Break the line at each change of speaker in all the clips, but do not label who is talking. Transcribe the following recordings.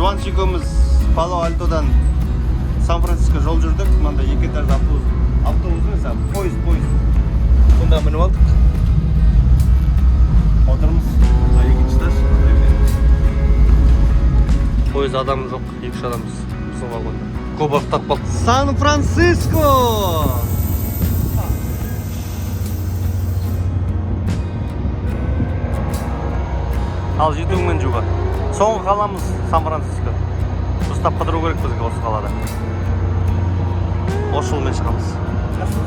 Жұбаныш екеуміз Пало-Альтодан Сан-Франциско жол жүрдік. Мында екі этажды автобус емес, пойыз. Сонда мініп алдық. Отырмыз. Екінші этаж. Пойыз адам жоқ, екі адамбыз. Біздің вагонда. Көп ақтап қалды. Сан-Франциско! Ал жетуіңмен juga. Соңғы қаламыз Сан-Франциско. Ұстап қыдыру керек бізге осы қалада. Осы жолмен шығамыз.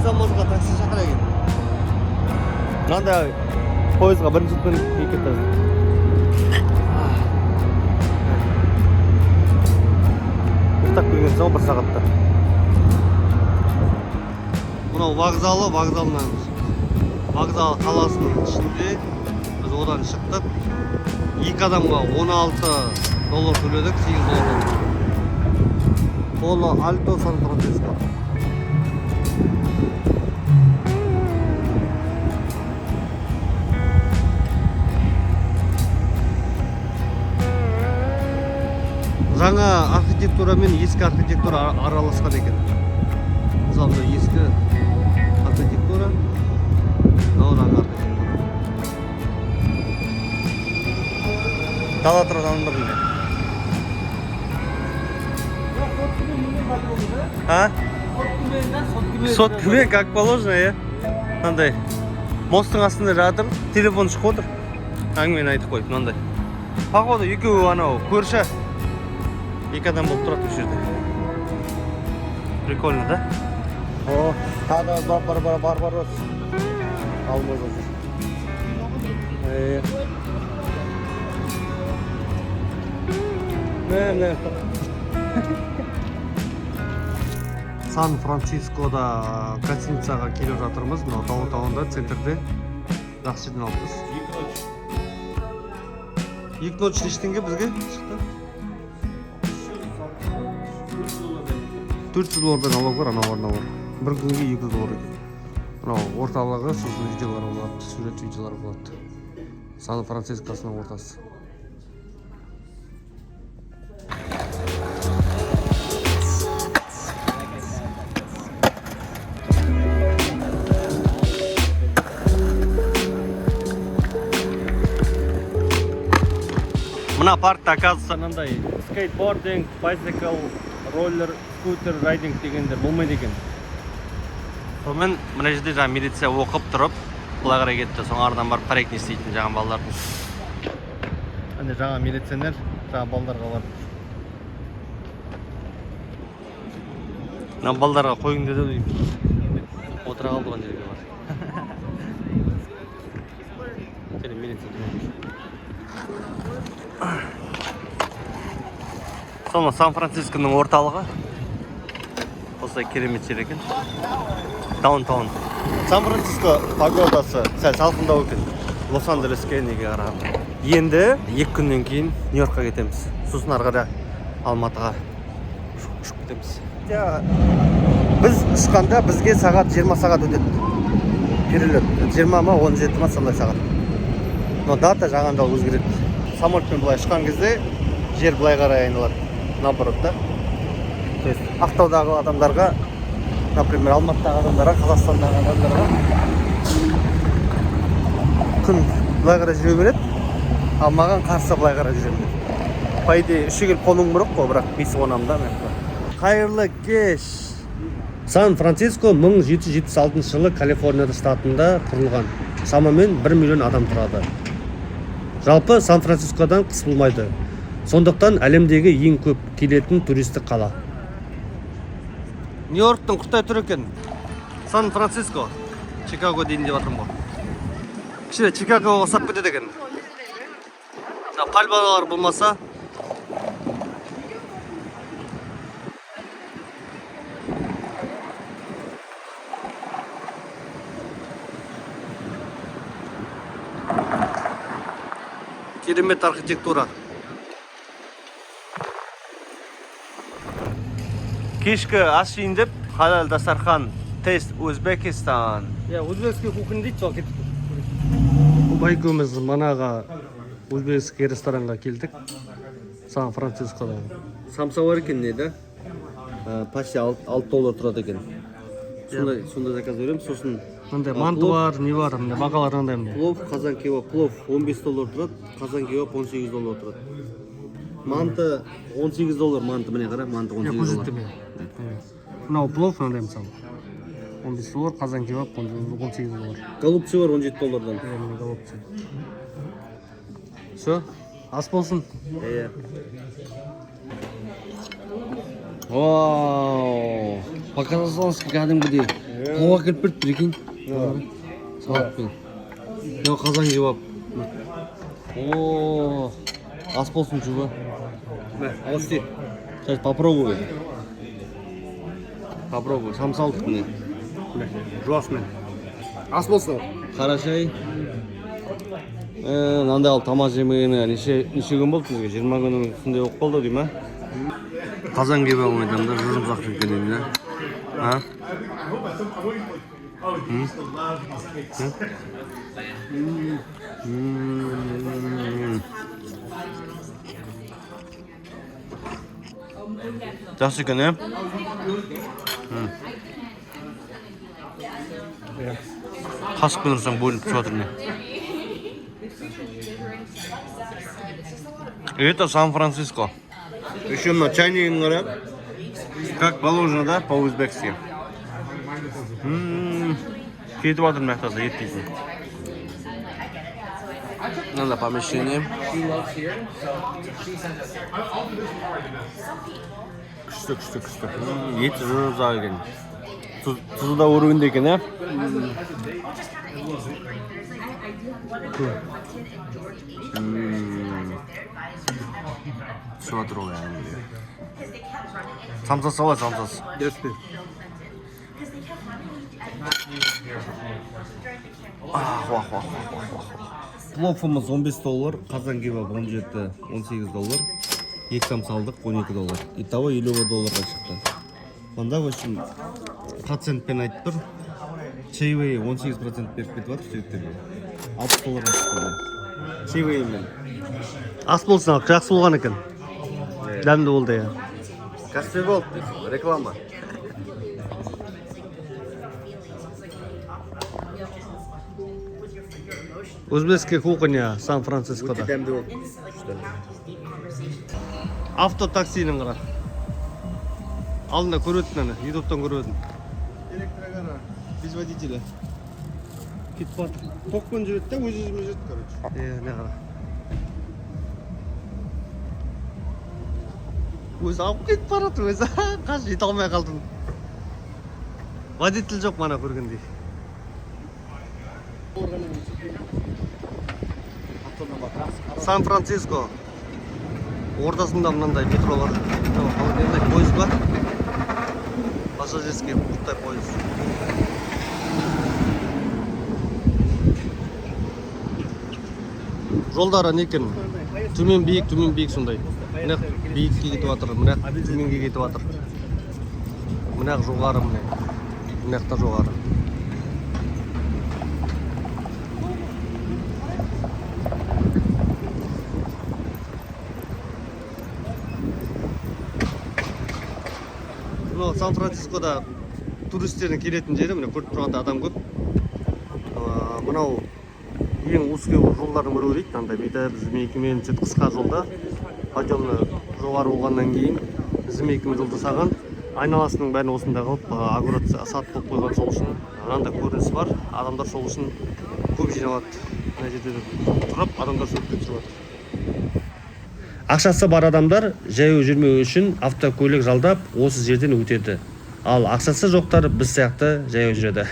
Замозға такси шақыра екен. Мынандай пойызға бірінші түн екі этаж. Ұйықтап келген соң бір сағатта. Мынау вокзал қаласының ішінде біз одан шықтық. Екі адамға $16 төледік, $8. Пало-Альто, Сан-Франциско. Жаңа архитектура мен ескі архитектура араласқан екен. Мысалы, ескі архитектура, жаңа архитектура. Дала тұрған бірінде. А? Соткімен, как положено, е? Мынандай. Мосттың астында жатыр, телефон шығып отыр. Әңгімені айтып қойып, мынандай. Походу, екеуі анау көрші. Екі адам болып тұрады бұл жерде. Прикольно, да? О, тағы бар. Алмаз отыр. Сан-Францискода гостиницаға келіп жатырмыз. Мынау даунтаунда, центрде. Жақсы жерден алыппыз. Екі ночь ештеңе бізге шықты. $400 алу бар, анау. Бір күнге $200 екен. Мынау орталығы, сосын видеолар болады, сурет видеолар болады. Сан-Францискосының ортасы. Мына паркта оказывается мынандай скейтбординг, bicycle, роллер, скутер, райдинг дегендер болмайды екен. Сонымен мына жерде жаңа милиция оқып тұрып, бұлай қарай кетті. Соң артынан барып проектін істейтін жаңа балалардың. Әне жаңа милиционер жаңа балаларға барып. Мына балаларға қойың деді деймін. Отыра қалдыған жерге бар. Және милиция Соны Сан-Францисконың орталығы. Осылай керемет жер екен. Даунтаун. Сан-Франциско погодасы сәл салқындау екен. Лос-Анджелеске неге қарағанда. Енді 2 күннен кейін Нью-Йоркқа кетеміз. Сосын ары қарай Алматыға ұшып кетеміз. Біз ұшқанда бізге сағат 20 сағат өтеді. Перелет 20 ма 17 ма сондай сағат. Но дата жаңағында өзгереді. Самолетпен былай ұшқан кезде жер былай қарай айналады. Наоборот, да? То есть Ақтаудағы адамдарға, например, Алматыдағы адамдарға, Қазақстандағы адамдарға күн былай қарай жүре береді, ал маған қарсы былай қарай жүре береді. По идее, үші келіп қонуым керек қой, бірақ бесі қонамын да. Қайырлы кеш! Сан-Франциско 1776 жылы Калифорнияда штатында құрылған. Шамамен 1 миллион адам тұрады. Жалпы Сан-Францискодан қыс болмайды. Сондықтан әлемдегі ең көп келетін туристік қала. Нью-Йорктың құртай тұр екен. Сан-Франциско. Чикаго дейін деп жатырмын ғой. Кіші Чикагоға сап кетеді екен. Пальмалар болмаса. Керемет архитектура. Кешкі ас жейін деп, халал дастархан, тест Өзбекистан. Өзбекский кухня дейді, сол кетіп тұр. Бұл екеуміз манаға өзбекский ресторанға келдік. Сан-Францискода. Самса бар екен не да? Почти 6 доллар тұрады екен. Сонда заказ беремін, сосын
мындай манты бар, не бар, мындай бағалар қандай мындай.
Плов, қазан кебаб, плов 15 доллар тұрады, қазан кебаб 18 доллар тұрады. Манты 18 доллар, манты міне қара, манты 18 доллар.
Мынау плов мындай мысалы. 15 доллар, қазан кебаб 18 доллар.
Голубцы бар 17 доллардан.
Міне голубцы. Все, ас болсын.
Вау! Показалось кәдімгідей. Қуа келіп берді, прикинь. Салатпен. Мынау қазан кебаб. О, ас болсын чува. Алысти. Сейчас попробуй. Попробуй. Самса алдық міне.
Жуасымен. Ас болсын.
Қара шай. Мынандай алып тамақ жемегені неше күн болды бізге? 20 күннің үстінде болып қалды дей ма? Қазан кебабын айтамын да, жұмсақ екен деймін да. А? Жақсы екен, е? Қасықпен ұрсаң бөлініп түсіп жатыр не? Это Сан-Франциско. Еще на чайник говорят, как положено, да, по-узбекски. Кетіп жатыр мақтаса, ет дейтін. Надо помещение. Күшті. Еті жұмсақ екен. Тұзы да өрігінде екен, ә? Түсіп жатыр ол яғни. Самсасы қалай, самсасы?
Дөріспен.
Пловымыз 15 доллар, қазан кебаб 17-18 доллар, екі самса алдық 12 доллар. Итого 50 долларға шықты. Онда в общем процентпен айтып тұр. Чаевые 18% беріп кетіп жатыр жігіттерге. 60 долларға шықты. Чаевыймен.
Ас болсын, жақсы болған екен. Дәмді болды, я.
Кәсіпе болды дейсің, реклама.
Узбекская кухня Сан-Францискода.
Дәмді болды.
Автотаксинің қара. Алдында көретін әні, ютубтан көретін.
Электрогара, без водителя. Кетіп барды. Токпен жүреді да, өз-өзімен жүреді, короче.
Не қара. Өзі алып кетіп барады, өзі қаш жете алмай қалдым. Водитель жоқ мана көргендей. Сан-Франциско. Ортасында мынандай метро бар. Мынандай пойыз бар. Пассажирский пустой пойыз. Жолдары не екен? Төмен биік сондай. Мына биікке кетіп жатыр, мына төменге кетіп жатыр. Мына жоғары мына. Мына та жоғары. Сан-Францискода туристердің келетін жері, міне көріп тұрғанда адам көп. Мынау ең узкий жолдардың бірі дейді, андай бүйтіп змейкімен қысқа жолда. Подъемны жоғары болғаннан кейін змейкімен жолды саған. Айналасының бәрін осында қылып, огород сат болып қойған сол үшін. Анда көрініс бар, адамдар сол үшін көп жиналады. Мына жерде тұрып, адамдар суретке түсіп жатыр. Ақшасы бар адамдар жаяу жүрмеу үшін автокөлік жалдап осы жерден өтеді. Ал ақшасы жоқтар біз сияқты жаяу жүреді.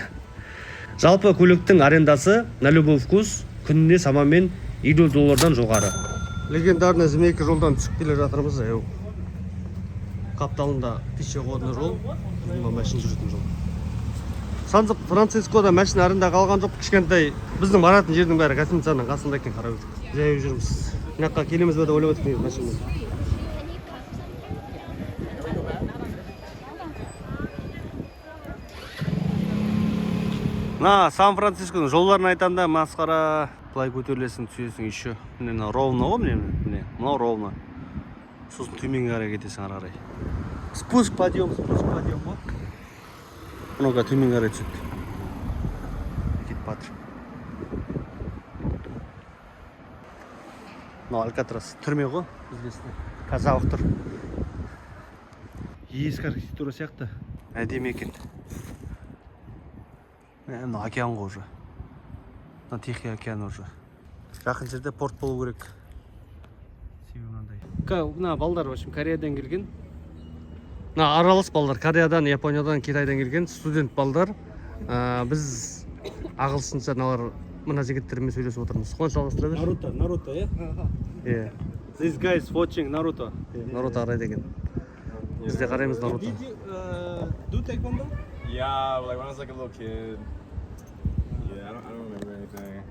Жалпы көліктің арендасы на любой вкус күніне шамамен 50 доллардан жоғары. Легендарный змейка жолдан түсіп келе жатырмыз. Қапталында пешеходный жол, машина жүретін жол. Сан-Францискода машина аренда қалған жоқ, кішкентай біздің баратын жердің бәрі гостиницаның қасында екен, қарап өтіп. Жаяу жүрміз. Мына жаққа келеміз бе деп ойлап отырмыз машинамен. Мына Сан-Францисконың жолдарын айтанда масқара. Былай көтерілесің, түсесің еще. Міне ровно ғой, міне. Мынау ровно.
сосын төменге қарай кетесің ары қарай. Спуск подъем ғой. Мынауға төменге қарай түседі. Кетіп батыр. Мынау Алькатрас түрме ғой, біздесіне. Қазір жабық тұр. Ескі архитектура сияқты. Әдемі екен. Мына океан ғой уже. Мына Тихий океан уже. Жақын жерде порт болу керек. Себебі мынандай. Мына балдар, в общем, Кореядан келген. Мына аралас балдар, Кореядан, Япониядан, Китайдан келген студент балдар. Біз ағылшынша мыналар мына жігіттермен сөйлесіп отырмыз. Қуаныш жалғастыра бер.
Naruto, yeah?
Yeah.
These guys watching Naruto.
Наруто қарайды екен. Біз де қараймыз Наруто.
Did you do taekwondo?
Yeah, like when I was like a little kid. Yeah, I don't remember anything.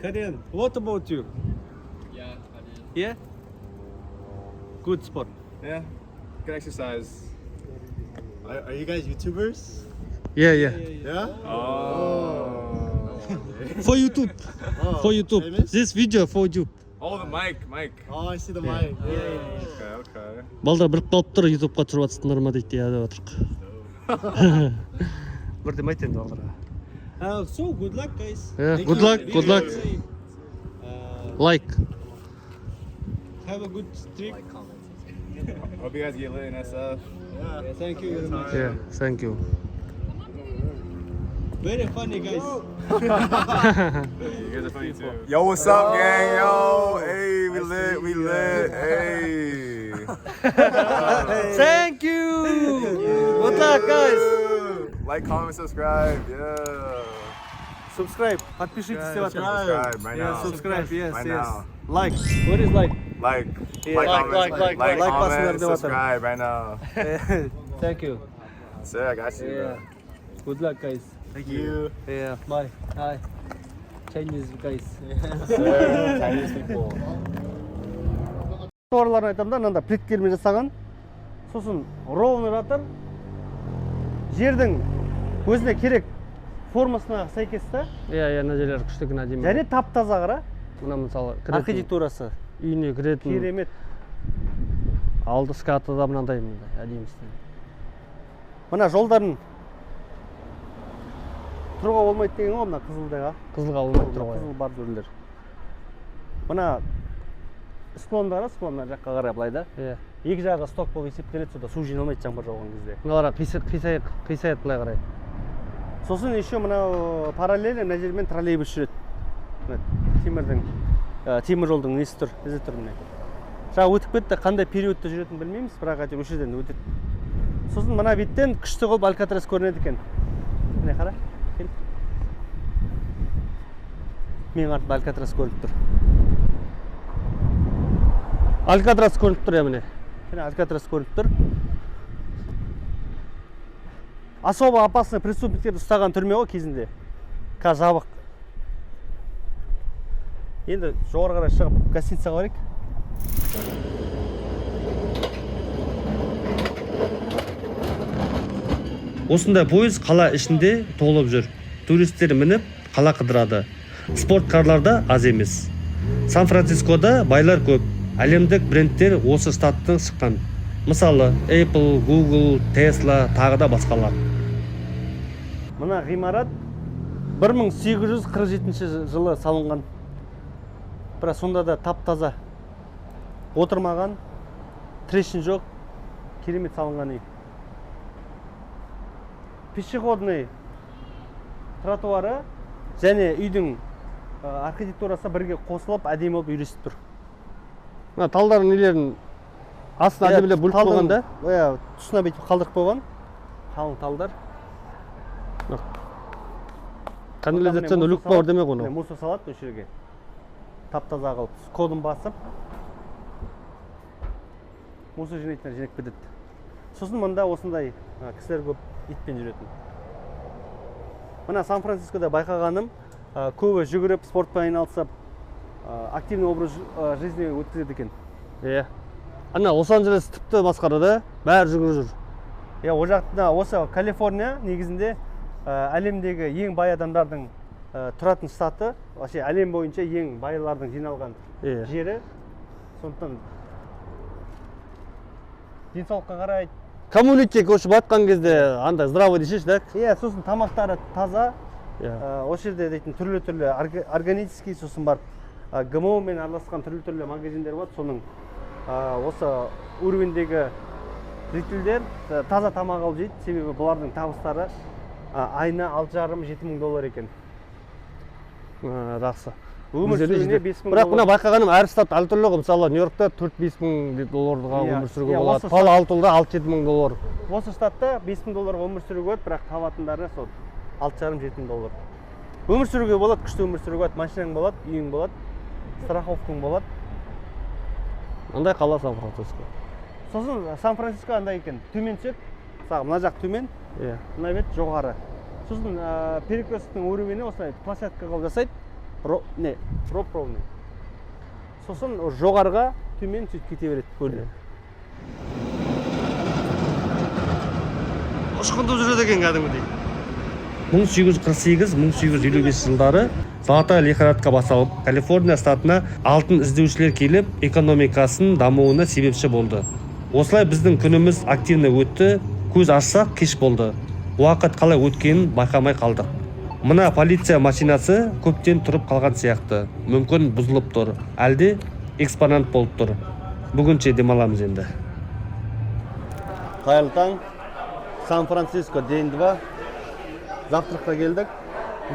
Korean. What about you?
Yeah, I did.
Yeah? Good sport.
Yeah, good exercise. Are you guys YouTubers?
Yeah.
Yeah. Oh.
For YouTube. For YouTube.
famous?
This video for you.
Oh, the mic.
Oh, I see the mic.
Okay.
Балдар біліп қалып тұр, YouTube-ға түсіріп жатсыңдар ма дейді, иә деп отырық. Бірден айт енді балдарға.
So good luck, guys.
Yeah, good luck. Like.
Have a good trip.
Hope you guys get lit in SF.
Yeah, thank you very much.
Yeah, thank you.
Very funny, guys.
You guys are funny too. Yo, what's up, gang? Yo, hey, we lit. Hey.
Thank you. Good luck, guys.
Like, comment, subscribe. Yeah.
Subscribe. Подпишитесь в этом.
Subscribe right
Yeah,
now.
subscribe. Yes,
Right
yes.
now.
Like.
What is like?
Like,
Yeah,
comment,
like,
comment,
basınlar
subscribe right now.
Thank you.
Sir, I got you.
Yeah. Good luck, guys.
Thank you.
Yeah.
Bye. Hi. Chinese guys.
Sir, Chinese people.
Товарларын айтамын да, мынанда плиткелмен жасаған. Сосын ровный жатыр. Жердің өзіне керек формасына сәйкес та.
Иә, мына жерлер күшті әдемі.
Және тап-таза қара.
Мына мысалы
Архитектурасы
үйіне кіретін
керемет.
алды скаты да мынандай әдемі істеген.
Мына жолдарын тұруға болмайды деген ғой, мына қызылдайға.
Қызылға болмайды тұр ғой.
Қызыл бар жерлер. Мына склондары, склондар жаққа қарай былай да.
Иә.
Екі жағы сток болып есептеледі, сода су жиналмайды жаңбыр жауған кезде.
Мыналар қисаяды былай қарай.
Сосын еще мынау параллель мына жермен троллейбус жүреді. Темір жолдың несі тұр, ізі тұр міне. Жаңа өтіп кетті, қандай периодта жүретінін білмейміз, бірақ әйтеуір осы жерден өтеді. Сосын мына беттен күшті қылып Алькатрас көрінеді екен. Міне қара, кел. Мен артында Алькатрас көрініп тұр.
Алькатрас көрініп тұр, міне.
Міне Алькатрас көрініп тұр. Особо опасный преступниктерді ұстаған түрме ғой кезінде. Қазір жабық. Енді жоғары қарай шығып гостиницаға барайық. Осындай пойыз қала ішінде толып жүр. Туристер мініп қала қыдырады. Спорткарларда аз емес. Сан-Францискода байлар көп. Әлемдік брендтер осы штаттан шыққан. Мысалы, Apple, Google, Tesla, тағы да басқалар. Мына ғимарат 1847 жылы салынған. Бірақ сонда да тап-таза. Отырмаған, трещин жоқ, керемет салынған үй. Пешеходный тротуары және үйдің архитектурасы бірге қосылып, әдемі болып үйлесіп тұр.
Мына талдардың нелерін астына әдемілеп бөліп қойған да.
Тұсына бүйтіп қалдырып қойған. Қалың талдар.
Канализацияны үлік бар демек оны.
Мусор салады осы жерге. Тап-таза қылып, кодын басып, мусор жинайтындар жинап кетеді. Сосын мұнда осындай кісілер көп итпен жүретін. Мына Сан-Францискода байқағаным, көбі жүгіріп, спортпен айналысып, активный образ жизни өткізеді екен.
Иә. Ана Лос-Анджелес тіпті басқарады, бәрі жүгіріп жүр.
Иә, о жақта осы Калифорния негізінде әлемдегі ең бай адамдардың тұратын штаты, вообще әлем бойынша ең байлардың жиналған жері.
сондықтан денсаулыққа қарайды.
Коммунитке көшіп атқан кезде андай здравый дешеш да.
Иә, сосын тамақтары таза.
Иә.
Осы жерде дейтін түрлі органический, сосын бар ГМО мен араласқан түрлі магазиндер бар. Соның осы уровендегі зрительдер таза тамақ алып жейді, себебі бұлардың табыстары айына $6,5–7,000 екен.
Жақсы.
Өмір сүруіне $5,000.
Бірақ мына байқағаным әр штат әртүрлі ғой. Мысалы Нью-Йоркта $4–5,000 өмір сүруге болады. Пало-Альтода $6–7,000.
Осы штатта $5,000 өмір сүруге болады, бірақ табатындары сол $6,5–7,000. Өмір сүруге болады, күшті өмір сүруге болады, машинаң болады, үйің болады, страховкаң болады.
Андай қала Сан-Франциско.
Сосын Сан-Франциско андай екен, төмен түседі. Мысалы, мына жақ төмен, мына бет жоғары. Сосын перекресттің уровені осылай площадка қылып жасайды. Ровный. Сосын жоғарыға төмен сөйтіп кете береді көліне. Ұшқындып жүреді екен кәдімгідей.
1848-1855 жылдары Золотая лихорадка басталып, Калифорния штатына алтын іздеушілер келіп, экономикасын дамуына себепші болды. Осылай біздің күніміз активны өтті, көз ашсақ кеш болды. Уақыт қалай өткенін байқамай қалдық. Мына полиция машинасы көптен тұрып қалған сияқты. Мүмкін бұзылып тұр, әлде экспонант болып тұр. Бүгінше демаламыз енді.
Қайырлы таң. Сан-Франциско день 2. Завтраққа келдік.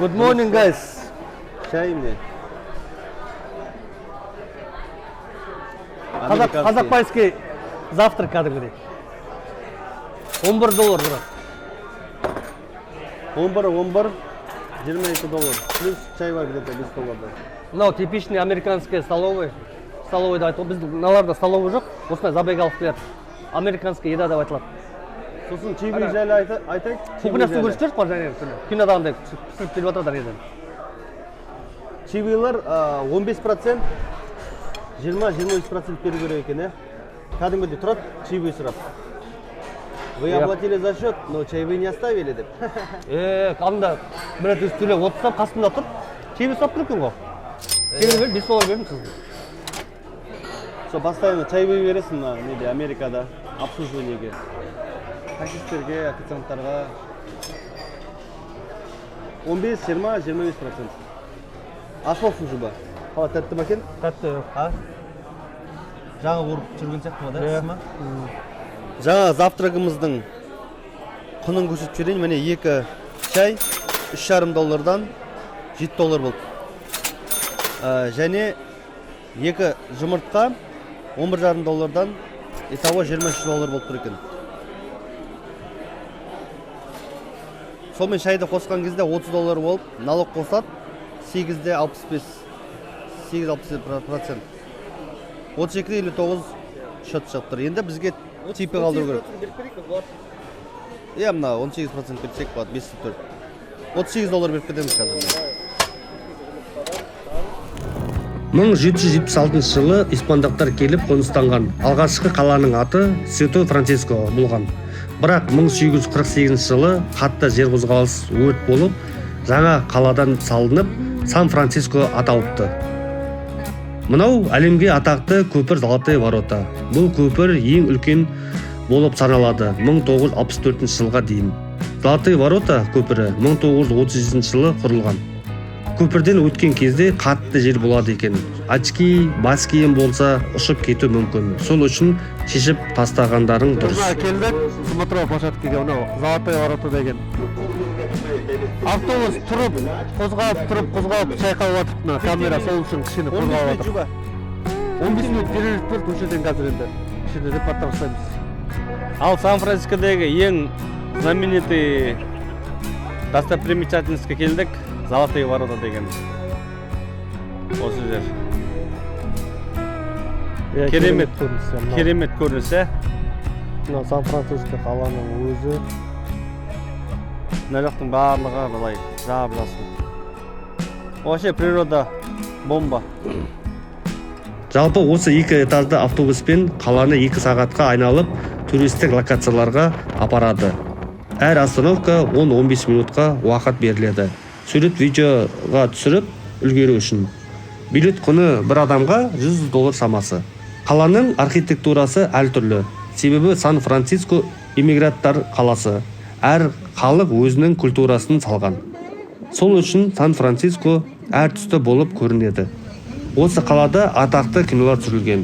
Good morning, guys.
Шай мне.
Қазақпайский завтрак кәдімгідей. $11 тұрады.
11, $22. Плюс чай бар где-то $5.
Мынау типичный американский столовый. Столовыйда айтылып, біздің мыналарда столовый жоқ. Осындай забег алып келеді. Американский еда деп айтылады.
Сосын чебей жайлы айтайық.
Көп нәрсе көріп жүрсіз ғой және кинода андай пісіріп келіп жатыр еден.
Чебейлер 15%, 20-23% беру керек екен, е? Кәдімгідей тұрады, чебей сұрап. Вы оплатили за счет, но чаевые не оставили деп.
Қамда бір рет үстіле отырсам қасымда тұр, чебей сұрап тұр екен ғой. Чебей беріп $5 бердім сізге.
Со постоянно чаевые бересің неде Америкада обслуживаниеге. Таксистерге, официанттарға 15-20-25%. Ашып жүбі. Қала тәтті ма екен?
Тәтті.
Жаңа ұрып жүрген сияқты ма да? Сіз ма? Жаңа завтрагымыздың құнын көрсетіп жіберейін. Міне 2 чай $3,5 $7 болды. Және 2 жұмыртқа $11,5 итого $23 болып тұр екен. Сонымен шайды қосқан кезде $30 болып, налог қосады 8-65%. 32-59 шот шығып тұр. Енді бізге типі қалдыру керек. Иә, мына 18% берсек болады, $5-4. $38 беріп кетеміз қазір.
1776 жылы испандықтар келіп қоныстанған. Алғашқы қаланың аты Святой Франциско болған. Бірақ 1848 жылы қатты жер қозғалыс өрт болып, жаңа қаладан салынып, Сан-Франциско аталыпты. Мынау әлемге атақты көпір Золотые ворота. Бұл көпір ең үлкен болып саналады 1964 жылға дейін. Золотые ворота көпірі 1930 жылы құрылған. Көпірден өткен кезде қатты жел болады екен. Очки, бас киім болса ұшып кету мүмкін. Сол үшін шешіп тастағандарың дұрыс.
Келдік, смотровой площадкеге, мынау Золотые ворота деген. Автобус тұрып, қозғалып, шайқалып жатыр. Мына камера сол үшін кішкене қозғалып жатыр. 15 минут перерыв тұр, көшеден қазір енді кішкене репортаж жасаймыз.
Ал Сан-Францискодегі ең знаменитый достопримечательностьқа келдік. Золотые ворота деген. Осы жер. Керемет көрінісі.
Мына Сан-Франциско қаланың өзі.
Мына жақтың барлығы былай жап-жасыл. Вообще природа бомба.
Жалпы осы 2 этажды автобуспен қаланы 2 сағатқа айналып, туристік локацияларға апарады. Әр остановка 10-15 минутқа уақыт беріледі. Сурет видеоға түсіріп үлгеру үшін. Билет құны бір адамға $100 шамасы.
Қаланың архитектурасы әртүрлі. Себебі Сан-Франциско иммигранттар қаласы. Әр халық өзінің культурасын салған. Сол үшін Сан-Франциско әр түсті болып көрінеді. Осы қалада атақты кинолар түсірілген.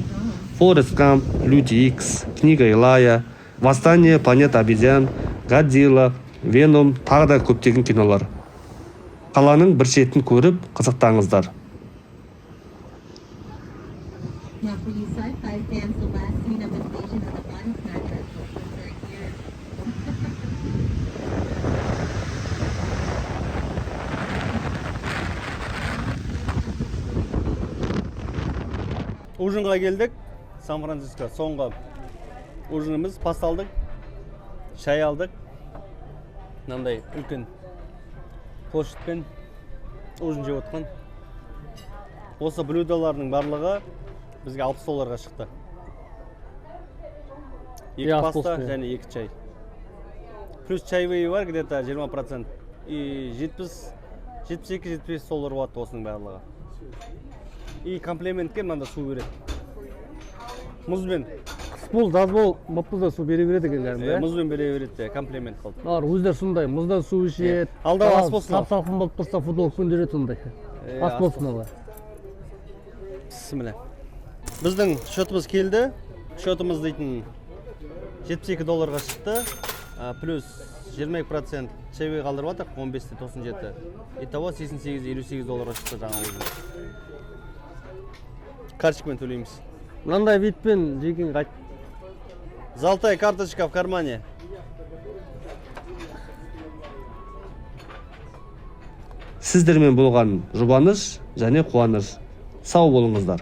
Форест Гамп, Люди Икс, Книга Илая, Восстание планет обезьян, Годзилла, Веном, тағы да көптеген кинолар. Қаланың бір шетін көріп қызықтаңыздар.
Now, for you sci-fi fans, the last scene of Invasion of the Body Snatchers was right here.
Ужинға келдік. Сан-Франциско соңғы ужиніміз паста алдық. Шай алдық. Мынандай үлкен площадьпен ужин жеп отқан. Осы блюдолардың барлығы бізге $60 шықты. 2 паста және 2 чай. Плюс чаевые бар, где-то 20%. И 72-75 доллар болады осының барлығы. И комплиментке мында су береді. Мұзбен.
Қыс бол, жаз бол, мұппызда су бере береді екен.
Мұзбен бере береді, комплимент қылды.
Олар өздері сондай, мұздан су ішеді.
Алдағы ас болсын.
Сап-салқын болып тұрса футболкамен жүреді сондай. Ас болсын олар.
Бісміллә. Біздің счетымыз келді. Счетымыз дейтін $72 шықты. Плюс 22% чайвей қалдырып атыр, 15-97. Итого $88-58 шықты жаңа өзі. Карточкамен төлейміз.
Мынандай витпен жеген қайт.
Золотая карточка в кармане.
Сіздермен болған жұбаныш және қуаныш. Сау болыңыздар.